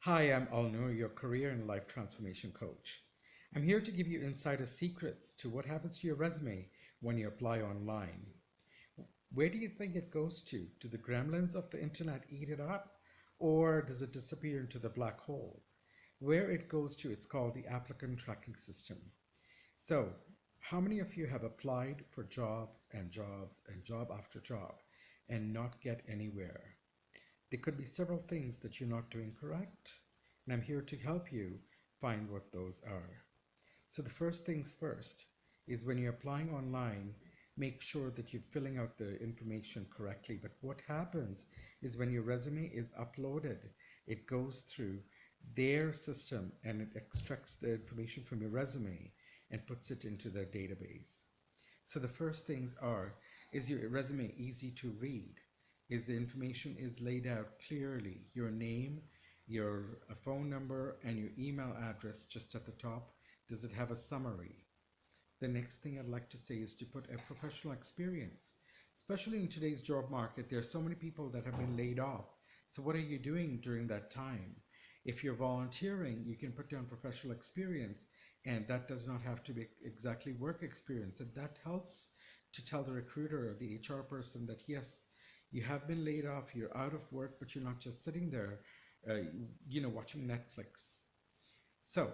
Hi, I'm Alnur, your career and life transformation coach. I'm here to give you insider secrets to what happens to your resume when you apply online. Where do you think it goes to? Do the gremlins of the internet eat it up? Or does it disappear into the black hole? Where it goes to, it's called the applicant tracking system. So, how many of you have applied for jobs and jobs and job after job and not get anywhere? There could be several things that you're not doing correct, and I'm here to help you find what those are. So, the first things first is when you're applying online, make sure that you're filling out the information correctly. But what happens is when your resume is uploaded, it goes through their system and it extracts the information from your resume and puts it into their database. So the first things are, is your resume easy to read? Is the information is laid out clearly? Your name, your phone number, and your email address just at the top. Does it have a summary? The next thing I'd like to say is to put a professional experience. Especially in today's job market, there are so many people that have been laid off. So what are you doing during that time? If you're volunteering, you can put down professional experience, and that does not have to be exactly work experience. And that helps to tell the recruiter or the HR person that yes, you have been laid off, you're out of work, but you're not just sitting there, uh, watching Netflix. So,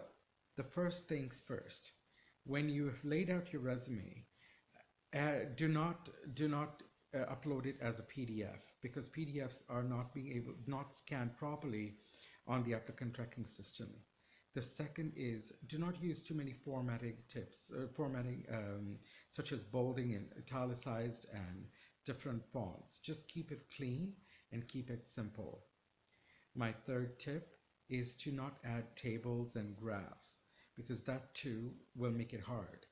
the first things first, when you have laid out your resume, do not upload it as a PDF because PDFs are not scanned properly on the applicant tracking system. The second is do not use too many formatting tips, formatting such as bolding and italicized and different fonts. Just keep it clean and keep it simple. My third tip is to not add tables and graphs because that too will make it hard.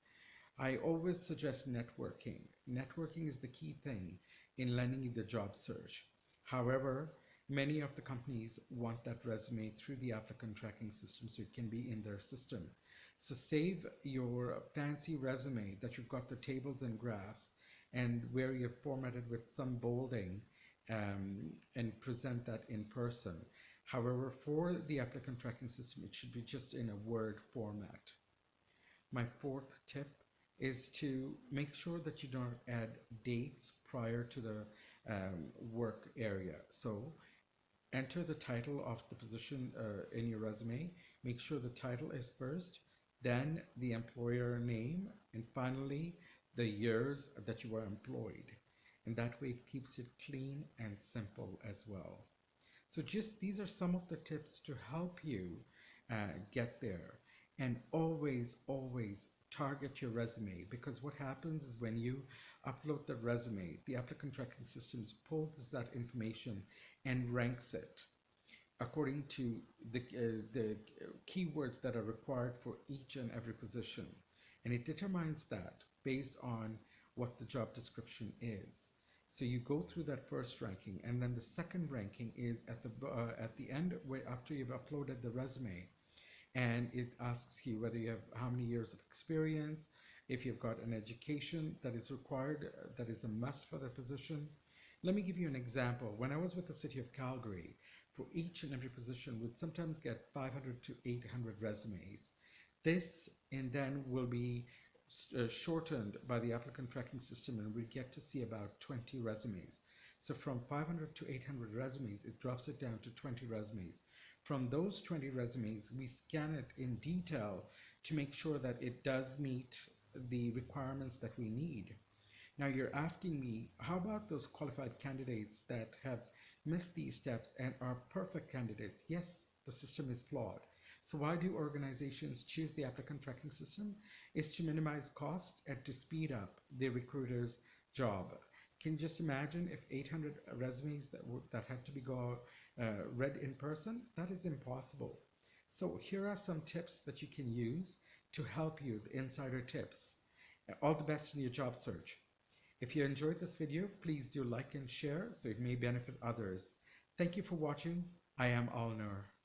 I always suggest networking. Networking is the key thing in landing in the job search. However, many of the companies want that resume through the applicant tracking system so it can be in their system. So save your fancy resume that you've got the tables and graphs and where you've formatted with some bolding and present that in person. However, for the applicant tracking system, it should be just in a Word format. My fourth tip is to make sure that you don't add dates prior to the work area. So enter the title of the position in your resume. Make sure the title is first, then the employer name, and finally the years that you were employed. And that way it keeps it clean and simple as well. So just these are some of the tips to help you get there. And always target your resume because what happens is when you upload the resume, the applicant tracking systems pulls that information and ranks it according to the keywords that are required for each and every position. And it determines that based on what the job description is. So you go through that first ranking, and then the second ranking is at the end where after you've uploaded the resume, and it asks you whether you have how many years of experience, if you've got an education that is required, that is a must for the position. Let me give you an example. When I was with the city of Calgary, for each and every position, we'd sometimes get 500 to 800 resumes. This and then will be shortened by the applicant tracking system, and we get to see about 20 resumes. So from 500 to 800 resumes, it drops it down to 20 resumes. From those 20 resumes, we scan it in detail to make sure that it does meet the requirements that we need. Now you're asking me, how about those qualified candidates that have missed these steps and are perfect candidates? Yes, the system is flawed. So why do organizations choose the applicant tracking system? Is to minimize cost and to speed up the recruiter's job. Can you just imagine if 800 resumes that had to be read in person? That is impossible. So here are some tips that you can use to help you, the insider tips. All the best in your job search. If you enjoyed this video, please do like and share so it may benefit others. Thank you for watching. I am Alnur.